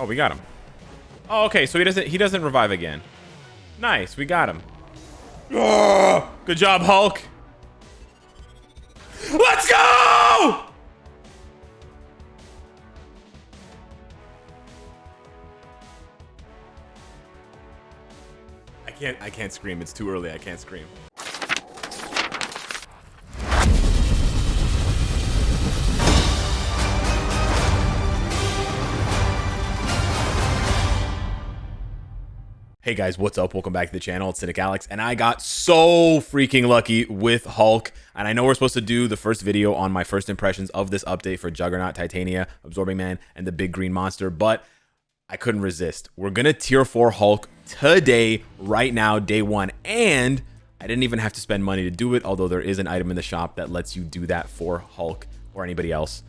Oh, we got him. Oh, okay, so he doesn't revive again. Nice, we got him. Oh, good job, Hulk. Let's go! I can't scream. It's too early. I can't scream. Hey guys, what's up? Welcome back to the channel. It's Cynicalex, and I got so freaking lucky with Hulk. And I know we're supposed to do the first video on my first impressions of this update for Juggernaut, Titania, Absorbing Man, and the big green monster, but I couldn't resist. We're gonna tier 4 Hulk today, right now, day 1, and I didn't even have to spend money to do it, although there is an item in the shop that lets you do that for Hulk or anybody else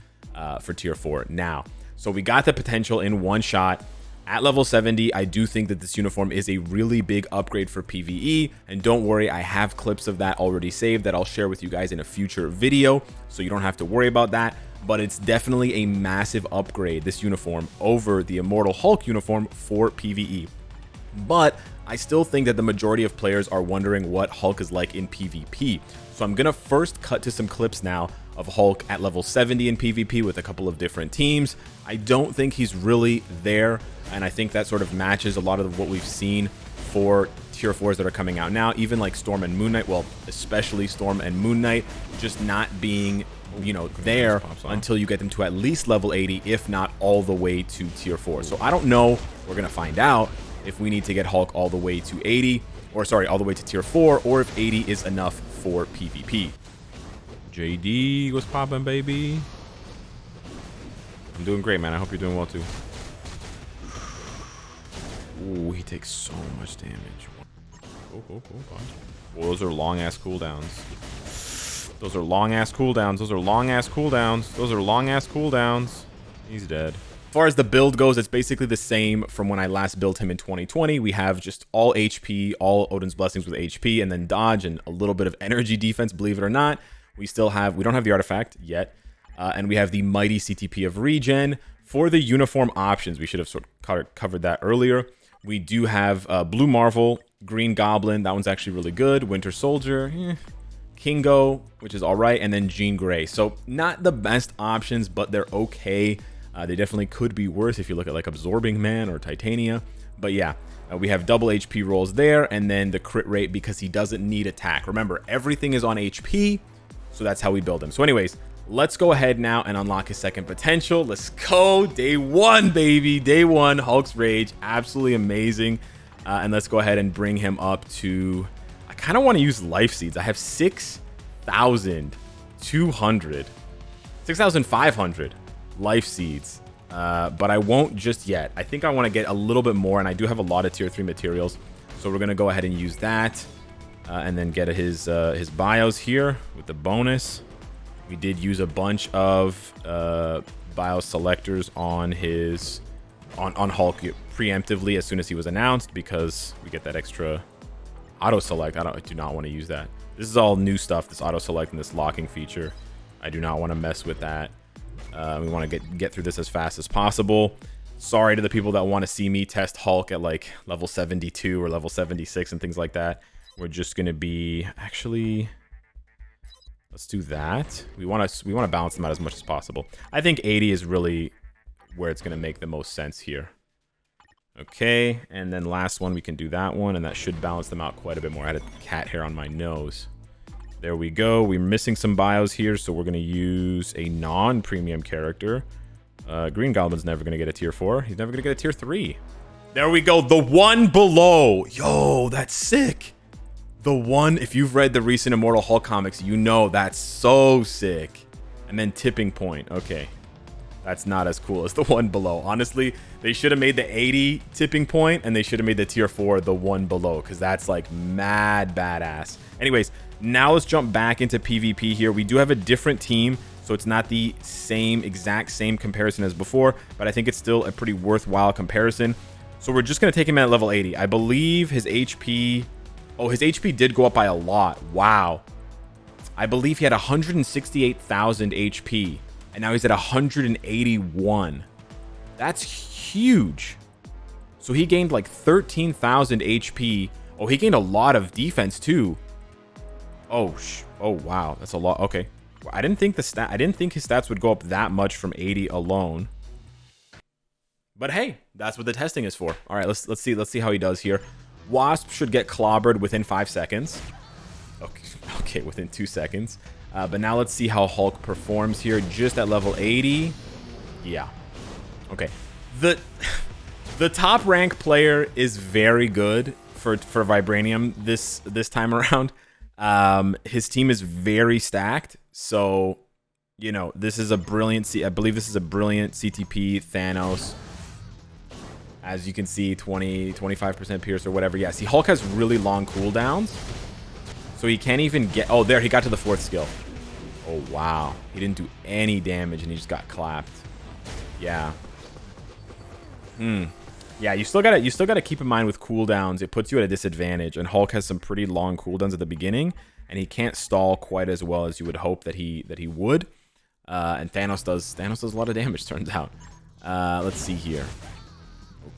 for tier 4 now. So we got the potential in one shot. At level 70, I do think that this uniform is a really big upgrade for PvE, and don't worry, I have clips of that already saved that I'll share with you guys in a future video, so you don't have to worry about that. But it's definitely a massive upgrade, this uniform, over the Immortal Hulk uniform for PvE. But I still think that the majority of players are wondering what Hulk is like in PvP. So I'm gonna first cut to some clips now of Hulk at level 70 in PvP with a couple of different teams. I don't think he's really there, and I think that sort of matches a lot of what we've seen for tier 4s that are coming out now, even like Storm and Moon Knight. Well, especially Storm and Moon Knight just not being, you know, there until you get them to at least level 80, if not all the way to tier 4. So I don't know, we're gonna find out if we need to get Hulk all the way to 80, or sorry, all the way to tier 4, or if 80 is enough for PvP. JD, what's poppin', baby? I'm doing great, man. I hope you're doing well too. Ooh, he takes so much damage. Oh, those are long ass cooldowns. Those are long ass cooldowns. Those are long ass cooldowns. Those are long ass cooldowns. He's dead. As far as the build goes, it's basically the same from when I last built him in 2020. We have just all HP, all Odin's Blessings with HP, and then dodge and a little bit of energy defense, believe it or not. We don't have the artifact yet, and we have the mighty CTP of regen. For the uniform options, we should have sort of covered that earlier. We do have Blue Marvel, Green Goblin, that one's actually really good, Winter Soldier, Kingo, which is all right, and then Jean Grey. So not the best options, but they're okay. They definitely could be worse if you look at like Absorbing Man or Titania. But yeah, we have double HP rolls there, and then the crit rate because he doesn't need attack. Remember, everything is on HP, so that's how we build him. So anyways, let's go ahead now and unlock his second potential. Let's go. Day 1, baby. Day 1, Hulk's Rage. Absolutely amazing. And let's go ahead and bring him up to... I kind of want to use life seeds. I have 6,200. 6,500 life seeds. But I won't just yet. I think I want to get a little bit more, and I do have a lot of tier 3 materials. So we're going to go ahead and use that. And then get his bios here with the bonus. We did use a bunch of bio selectors on Hulk preemptively as soon as he was announced, because we get that extra auto select. I do not want to use that. This is all new stuff, this auto select and this locking feature. I do not want to mess with that. We want to get through this as fast as possible. Sorry to the people that want to see me test Hulk at like level 72 or level 76 and things like that. We're just going to be actually... Let's do that. We want to balance them out as much as possible. I think 80 is really where it's going to make the most sense here. Okay, and then last one, we can do that one, and that should balance them out quite a bit more. I had a cat hair on my nose. There we go. We're missing some bios here, so we're going to use a non-premium character. Green Goblin's never going to get a tier 4. He's never going to get a tier 3. There we go. The one below. Yo, that's sick. The one, if you've read the recent Immortal Hulk comics, you know that's so sick. And then Tipping Point. Okay. That's not as cool as the one below. Honestly, they should have made the 80 Tipping Point, and they should have made the tier 4 the one below, because that's like mad badass. Anyways, now let's jump back into PvP here. We do have a different team, so it's not the exact same comparison as before, but I think it's still a pretty worthwhile comparison. So we're just going to take him at level 80. I believe his HP... Oh, his HP did go up by a lot. Wow. I believe he had 168,000 HP, and now he's at 181. That's huge. So he gained like 13,000 HP. Oh, he gained a lot of defense too. Oh, wow. That's a lot. Okay. I didn't think his stats would go up that much from 80 alone. But hey, that's what the testing is for. All right, let's see how he does here. Wasp should get clobbered within 5 seconds. Okay, within 2 seconds. But now let's see how Hulk performs here, just at level 80. Yeah. Okay. The top rank player is very good for Vibranium this time around. His team is very stacked, so you know this is a brilliant. I believe this is a brilliant CTP Thanos. As you can see, 25% pierce or whatever. Yeah, see, Hulk has really long cooldowns, so he can't even get. Oh, there he got to the 4th skill. Oh wow, he didn't do any damage and he just got clapped. Yeah. Yeah, you still gotta keep in mind with cooldowns, it puts you at a disadvantage, and Hulk has some pretty long cooldowns at the beginning, and he can't stall quite as well as you would hope that he would. And Thanos does a lot of damage, turns out. Let's see here.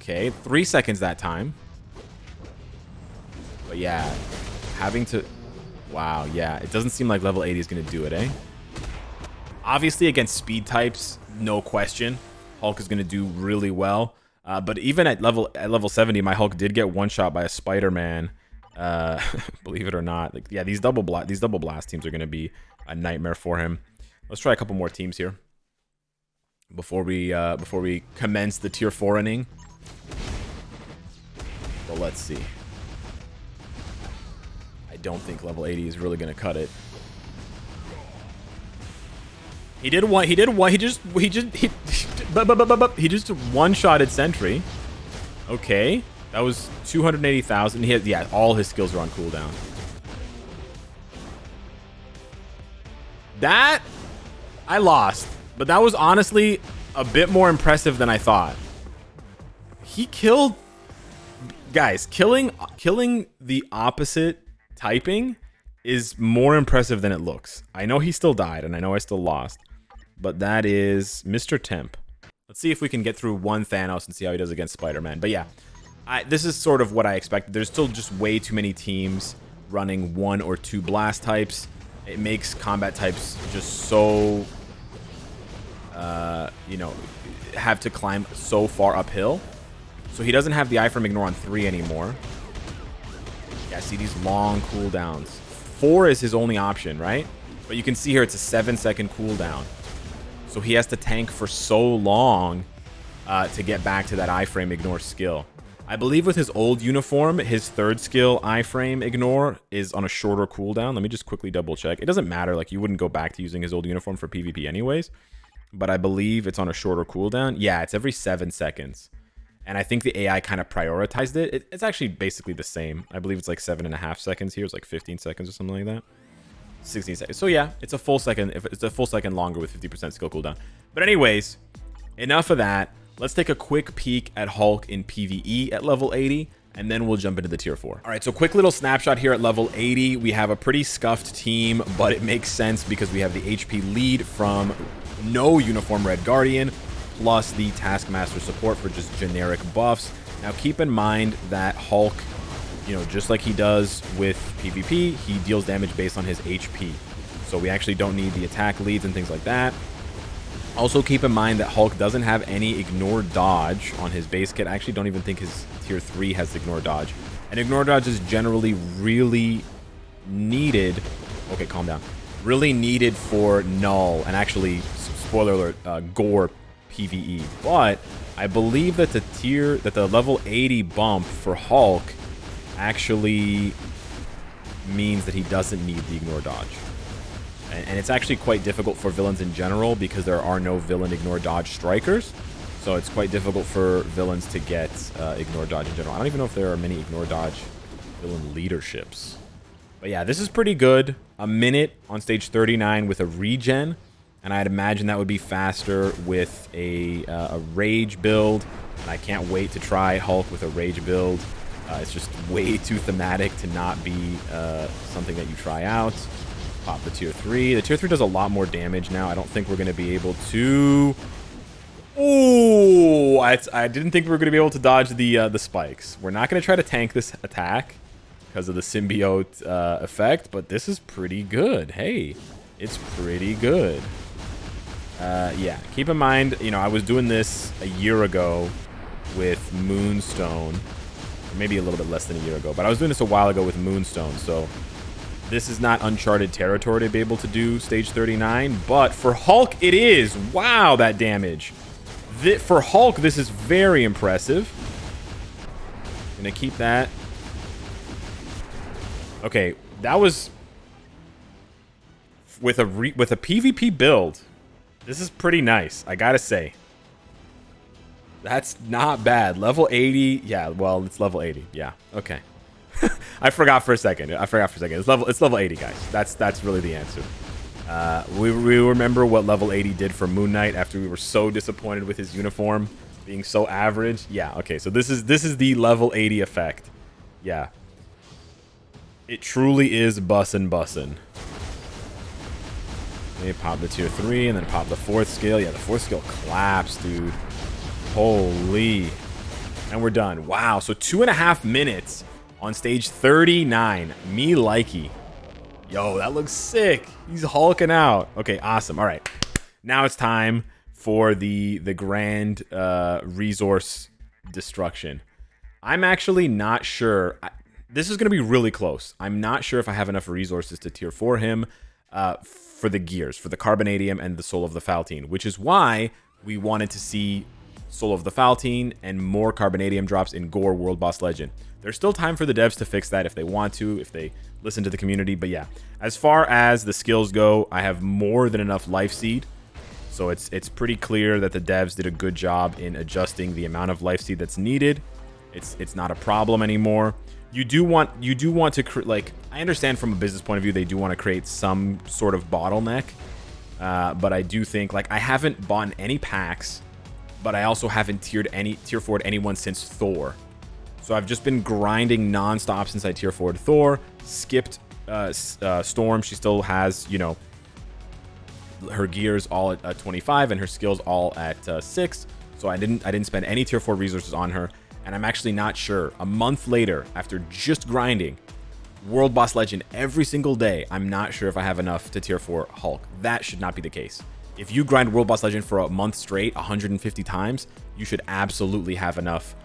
Okay, 3 seconds that time. But yeah, having to. Wow, yeah, it doesn't seem like level 80 is gonna do it, eh? Obviously, against speed types, no question, Hulk is gonna do really well. But even at level 70, my Hulk did get one shot by a Spider-Man. Believe it or not, like yeah, these double blast teams are gonna be a nightmare for him. Let's try a couple more teams here before we commence the tier 4 inning. Well, let's see. I don't think level 80 is really gonna cut it. He just one-shotted Sentry. Okay, that was 280,000. He had, yeah, all his skills are on cooldown. That I lost, but that was honestly a bit more impressive than I thought. He killed, guys. Killing the opposite typing is more impressive than it looks. I know he still died, and I know I still lost, but that is Mr. Temp. Let's see if we can get through one Thanos and see how he does against Spider-Man. But yeah, this is sort of what I expected. There's still just way too many teams running 1 or 2 blast types. It makes combat types just so, you know, have to climb so far uphill. So he doesn't have the iframe ignore on 3 anymore. Yeah, see these long cooldowns. 4 is his only option, right? But you can see here it's a 7-second cooldown. So he has to tank for so long to get back to that iframe ignore skill. I believe with his old uniform, his 3rd skill, iframe ignore, is on a shorter cooldown. Let me just quickly double check. It doesn't matter. Like, you wouldn't go back to using his old uniform for PvP anyways. But I believe it's on a shorter cooldown. Yeah, it's every 7 seconds. And I think the AI kind of prioritized it. It's actually basically the same. I believe it's like 7.5 seconds here. It's like 15 seconds or something like that. 16 seconds. So yeah, it's a full second. If it's a full second longer with 50% skill cooldown. But anyways, enough of that. Let's take a quick peek at Hulk in PvE at level 80, and then we'll jump into the tier 4. All right, so quick little snapshot here at level 80. We have a pretty scuffed team, but it makes sense because we have the HP lead from no uniform Red Guardian, plus the Taskmaster support for just generic buffs. Now keep in mind that Hulk, you know, just like he does with PvP, he deals damage based on his HP. So we actually don't need the attack leads and things like that. Also keep in mind that Hulk doesn't have any ignore dodge on his base kit. I actually don't even think his tier 3 has ignore dodge. And ignore dodge is generally really needed. Okay, calm down. Really needed for null and actually, spoiler alert, gore PvE. But I believe that the level 80 bump for Hulk actually means that he doesn't need the ignore dodge. And it's actually quite difficult for villains in general because there are no villain ignore dodge strikers. So it's quite difficult for villains to get ignore dodge in general. I don't even know if there are many ignore dodge villain leaderships. But yeah, this is pretty good. A minute on stage 39 with a regen. And I'd imagine that would be faster with a rage build. And I can't wait to try Hulk with a rage build. It's just way too thematic to not be something that you try out. Pop the tier 3. The tier 3 does a lot more damage now. I don't think we're going to be able to... Oh, I didn't think we were going to be able to dodge the spikes. We're not going to try to tank this attack because of the symbiote effect, but this is pretty good. Hey, it's pretty good. Yeah, keep in mind, you know, I was doing this a year ago with Moonstone. Maybe a little bit less than a year ago, but I was doing this a while ago with Moonstone, so this is not uncharted territory to be able to do stage 39, but for Hulk it is. Wow, that damage. For Hulk, this is very impressive. Gonna keep that. Okay, that was with a PvP build. This is pretty nice, I gotta say. That's not bad. Level 80. Yeah, well, it's level 80. Yeah, okay. I forgot for a second. It's level 80, guys. That's really the answer. We remember what level 80 did for Moon Knight after we were so disappointed with his uniform being so average. Yeah, okay. So this is the level 80 effect. Yeah. It truly is bussin'. Maybe pop the tier 3 and then pop the 4th skill. Yeah, the 4th skill claps, dude. Holy. And we're done. Wow. So 2.5 minutes on stage 39. Me likey. Yo, that looks sick. He's hulking out. Okay, awesome. All right. Now it's time for the grand resource destruction. I'm actually not sure. This is going to be really close. I'm not sure if I have enough resources to tier 4 him for the gears, for the Carbonadium and the Soul of the Faltine, which is why we wanted to see Soul of the Faltine and more Carbonadium drops in Gore World Boss Legend. There's still time for the devs to fix that if they want to, if they listen to the community. But yeah, as far as the skills go, I have more than enough life seed. So it's pretty clear that the devs did a good job in adjusting the amount of life seed that's needed. It's not a problem anymore. You do want to like, I understand from a business point of view they do want to create some sort of bottleneck. But I do think, like, I haven't bought any packs, but I also haven't tier 4'd anyone since Thor. So I've just been grinding nonstop since I tier 4'd Thor. Skipped Storm. She still has, you know, her gears all at 25 and her skills all at 6. So I didn't spend any tier 4 resources on her. And I'm actually not sure. A month later, after just grinding World Boss Legend every single day, I'm not sure if I have enough to tier 4 Hulk. That should not be the case. If you grind World Boss Legend for a month straight, 150 times, you should absolutely have enough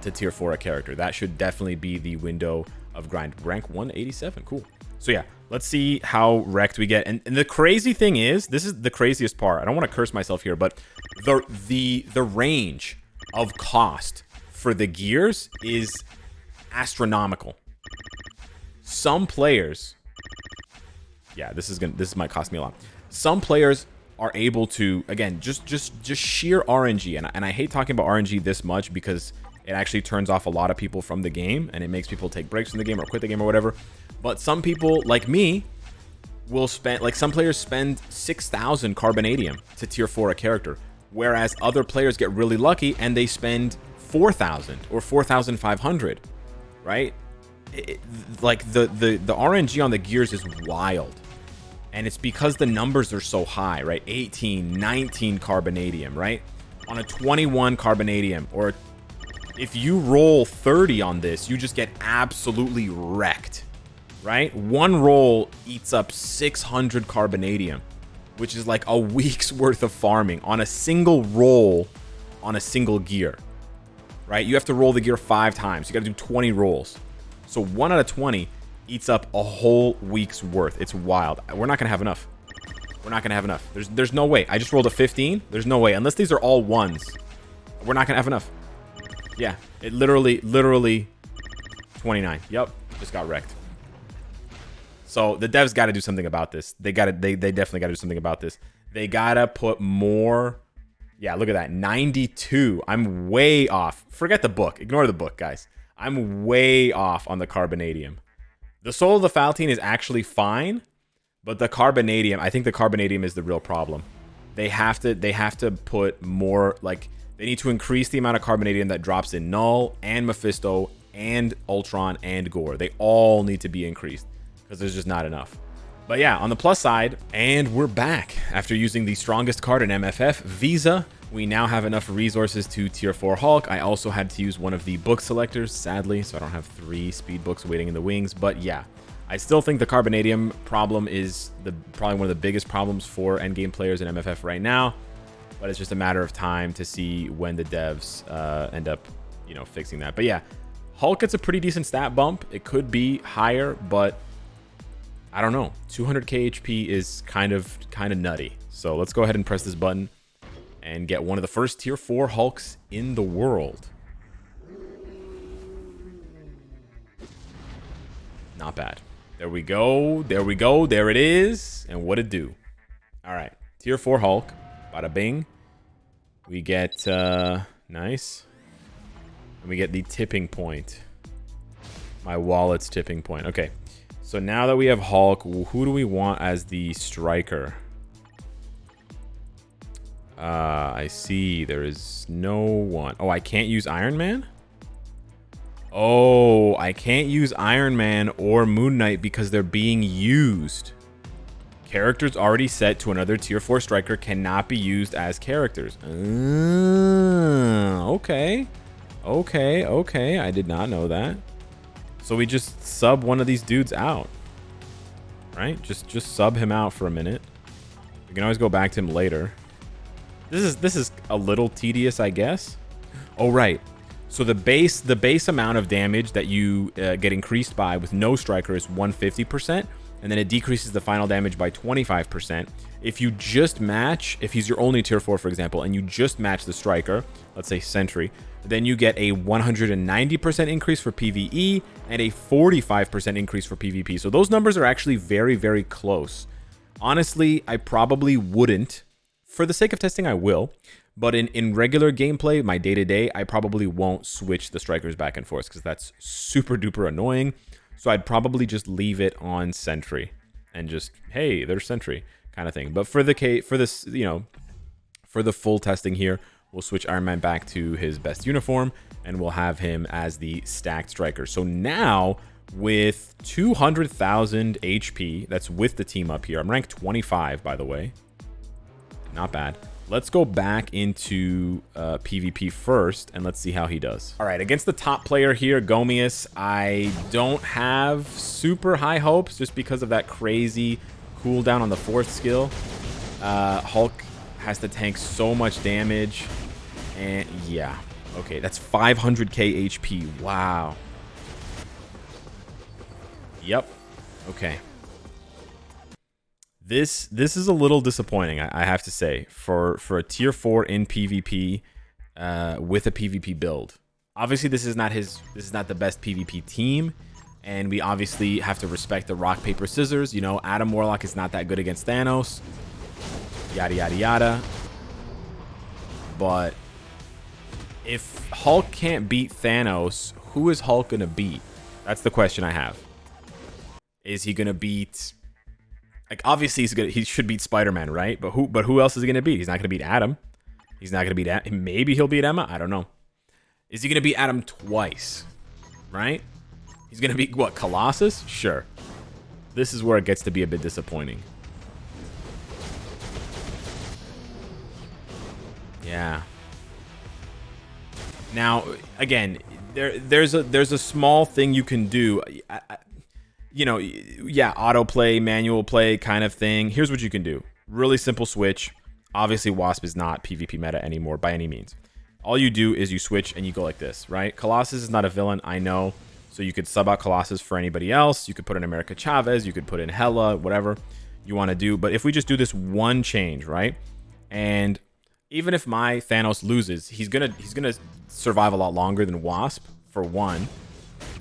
to tier 4 a character. That should definitely be the window of grind. Rank 187, cool. So yeah, let's see how wrecked we get. And the crazy thing is, this is the craziest part. I don't want to curse myself here, but the range of cost for the gears is astronomical. Some players, yeah, this might cost me a lot. Some players are able to, again, just sheer RNG, and I hate talking about RNG this much because it actually turns off a lot of people from the game and it makes people take breaks from the game or quit the game or whatever. But some people like me will spend, like, some players spend 6,000 Carbonadium to tier 4 a character, whereas other players get really lucky and they spend 4,000 or 4,500, right? Like the RNG on the gears is wild. And it's because the numbers are so high, right? 18, 19 Carbonadium, right? On a 21 Carbonadium, or if you roll 30 on this, you just get absolutely wrecked, right? One roll eats up 600 Carbonadium, which is like a week's worth of farming on a single roll on a single gear, right? You have to roll the gear 5 times. You got to do 20 rolls. So 1 out of 20 eats up a whole week's worth. It's wild. We're not gonna have enough. We're not gonna have enough. There's no way. I just rolled a 15. There's no way. Unless these are all ones, we're not gonna have enough. Yeah, it literally 29. Yep, just got wrecked. So the devs got to do something about this. They definitely got to do something about this. They gotta put more. Yeah, look at that, 92. I'm way off. Forget the book. Ignore the book, guys. I'm way off on the Carbonadium. The Soul of the Faltine is actually fine, but the Carbonadium, I think the Carbonadium is the real problem. They have to put more, like, they need to increase the amount of Carbonadium that drops in Null and Mephisto and Ultron and Gore. They all need to be increased because there's just not enough. But yeah, on the plus side, and we're back after using the strongest card in MFF, Visa. We now have enough resources to tier 4 Hulk. I also had to use one of the book selectors, sadly, so I don't have 3 speed books waiting in the wings. But yeah, I still think the Carbonadium problem is probably one of the biggest problems for endgame players in MFF right now. But it's just a matter of time to see when the devs end up, you know, fixing that. But yeah, Hulk gets a pretty decent stat bump. It could be higher, but I don't know. 200k HP is kind of nutty. So let's go ahead and press this button and get one of the first tier 4 Hulks in the world. Not bad. There we go. There we go. There it is. And what it do? All right. Tier 4 Hulk. Bada bing. We get, nice. And we get the tipping point. My wallet's tipping point. Okay. So now that we have Hulk, who do we want as the striker? I see. There is no one. Oh, I can't use Iron Man? Oh, I can't use Iron Man or Moon Knight because they're being used. Characters already set to another tier 4 striker cannot be used as characters. Okay. Okay. I did not know that. So we just sub one of these dudes out. Right? Just sub him out for a minute. We can always go back to him later. This is a little tedious, I guess. Oh, right. So the base amount of damage that you get increased by with no striker is 150%, and then it decreases the final damage by 25%. If you just match, if he's your only tier 4, for example, and you just match the striker, let's say Sentry, then you get a 190% increase for PvE and a 45% increase for PvP. So those numbers are actually very, very close. Honestly, I probably wouldn't. For the sake of testing, I will. But in regular gameplay, my day-to-day, I probably won't switch the strikers back and forth because that's super duper annoying. So I'd probably just leave it on Sentry and just, hey, there's Sentry kind of thing. But for this, you know, for the full testing here, we'll switch Iron Man back to his best uniform and we'll have him as the stacked striker. So now with 200,000 HP, that's with the team up here. I'm ranked 25, by the way. Not bad. Let's go back into PvP first, and let's see how he does. All right, against the top player here, Gomius, I don't have super high hopes just because of that crazy cooldown on the 4th skill. Hulk has to tank so much damage, and yeah. Okay, that's 500k HP. Wow. Yep. Okay. This is a little disappointing, I have to say, for a tier 4 in PvP with a PvP build. Obviously, this is not the best PvP team, and we obviously have to respect the rock paper scissors. You know, Adam Warlock is not that good against Thanos. Yada yada yada. But if Hulk can't beat Thanos, who is Hulk gonna beat? That's the question I have. Is he gonna beat? Like, obviously he should beat Spider-Man, right? But who else is he gonna beat? He's not gonna beat Adam. He's not gonna beat maybe he'll beat Emma. I don't know. Is he gonna beat Adam twice? Right? He's gonna beat what? Colossus? Sure. This is where it gets to be a bit disappointing. Yeah. Now, again, there's a small thing you can do. You know, yeah, autoplay, manual play kind of thing. Here's what you can do. Really simple switch. Obviously, Wasp is not PvP meta anymore by any means. All you do is you switch and you go like this, right? Colossus is not a villain, I know. So you could sub out Colossus for anybody else. You could put in America Chavez. You could put in Hela, whatever you want to do. But if we just do this one change, right? And even if my Thanos loses, he's gonna survive a lot longer than Wasp, for one.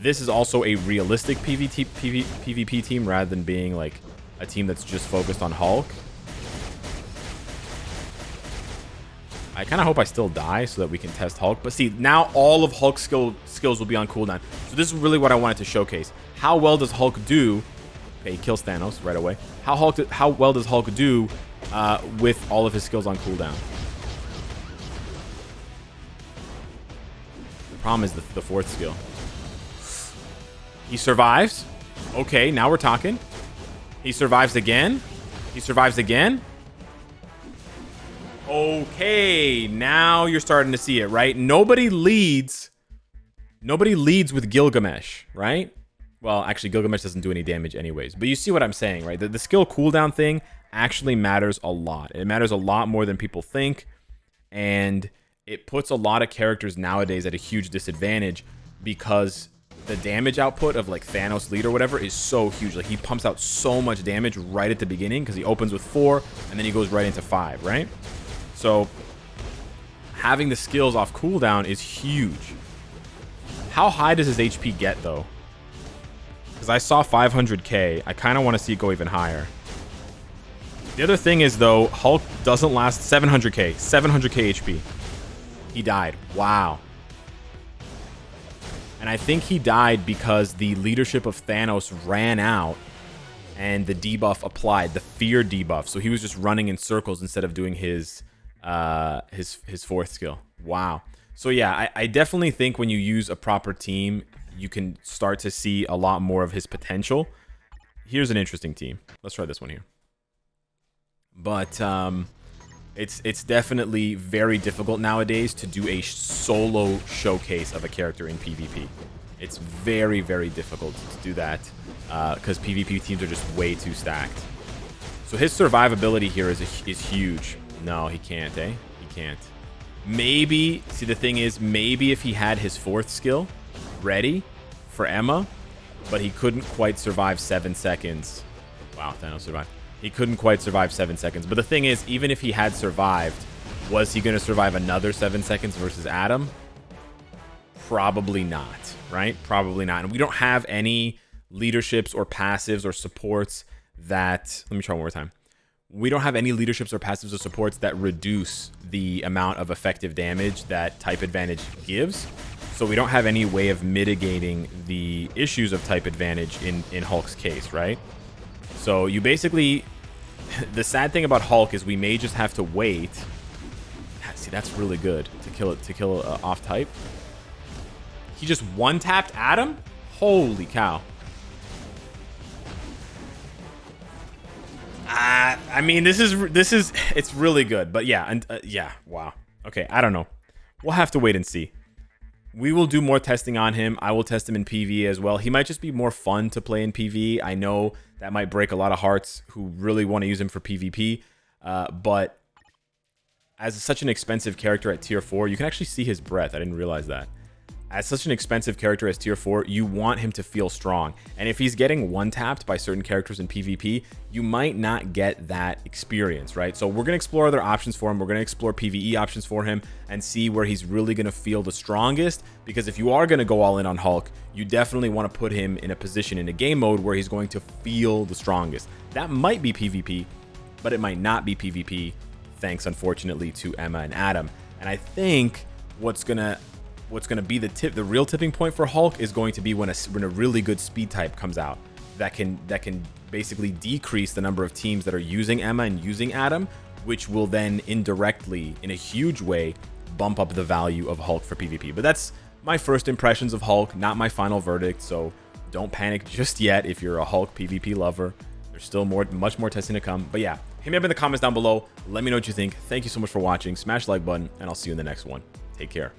This is also a realistic PvP team rather than being like a team that's just focused on Hulk. I kind of hope I still die so that we can test Hulk. But see, now all of Hulk's skills will be on cooldown. So this is really what I wanted to showcase. How well does Hulk do? Okay, he kills Thanos right away. How well does Hulk do with all of his skills on cooldown? The problem is the 4th skill. He survives. Okay, now we're talking. He survives again. He survives again. Okay, now you're starting to see it, right? Nobody leads with Gilgamesh, right? Well, actually, Gilgamesh doesn't do any damage anyways. But you see what I'm saying, right? The skill cooldown thing actually matters a lot. It matters a lot more than people think. And it puts a lot of characters nowadays at a huge disadvantage because the damage output of like Thanos lead or whatever is so huge. Like he pumps out so much damage right at the beginning because he opens with 4 and then he goes right into 5, right? So having the skills off cooldown is huge. How high does his HP get though? Because I saw 500k. I kind of want to see it go even higher. The other thing is though, Hulk doesn't last 700k. 700k HP. He died. Wow. And I think he died because the leadership of Thanos ran out and the debuff applied, the fear debuff. So he was just running in circles instead of doing his 4th skill. Wow. So yeah, I definitely think when you use a proper team, you can start to see a lot more of his potential. Here's an interesting team. Let's try this one here. But it's definitely very difficult nowadays to do a solo showcase of a character in PvP. It's very, very difficult to do that because PvP teams are just way too stacked. So his survivability here is huge. No, he can't, eh? He can't. Maybe, see the thing is, maybe if he had his 4th skill ready for Emma, but he couldn't quite survive 7 seconds. Wow, Thanos survived. He couldn't quite survive 7 seconds. But the thing is, even if he had survived, was he going to survive another 7 seconds versus Adam? Probably not, right? Probably not. And we don't have any leaderships or passives or supports that... Let me try one more time. We don't have any leaderships or passives or supports that reduce the amount of effective damage that type advantage gives. So we don't have any way of mitigating the issues of type advantage in Hulk's case, right? So you basically... The sad thing about Hulk is we may just have to wait. See, that's really good to kill off type. He just one-tapped Adam? Holy cow. I mean, this is it's really good, but yeah, and yeah, wow. Okay, I don't know. We'll have to wait and see. We will do more testing on him. I will test him in PvE as well. He might just be more fun to play in PvE. I know that might break a lot of hearts who really want to use him for PvP, but as such an expensive character at tier 4, you can actually see his breath. I didn't realize that. As such an expensive character as tier 4, you want him to feel strong. And if he's getting one-tapped by certain characters in PvP, you might not get that experience, right? So we're going to explore other options for him. We're going to explore PvE options for him and see where he's really going to feel the strongest. Because if you are going to go all in on Hulk, you definitely want to put him in a position in a game mode where he's going to feel the strongest. That might be PvP, but it might not be PvP, thanks, unfortunately, to Emma and Adam. And I think what's gonna be the real tipping point for Hulk is going to be when a really good speed type comes out that can basically decrease the number of teams that are using Emma and using Adam, which will then indirectly, in a huge way, bump up the value of Hulk for PvP. But that's my first impressions of Hulk, not my final verdict, so don't panic just yet if you're a Hulk PvP lover. There's still much more testing to come. But yeah, hit me up in the comments down below. Let me know what you think. Thank you so much for watching. Smash the like button, and I'll see you in the next one. Take care.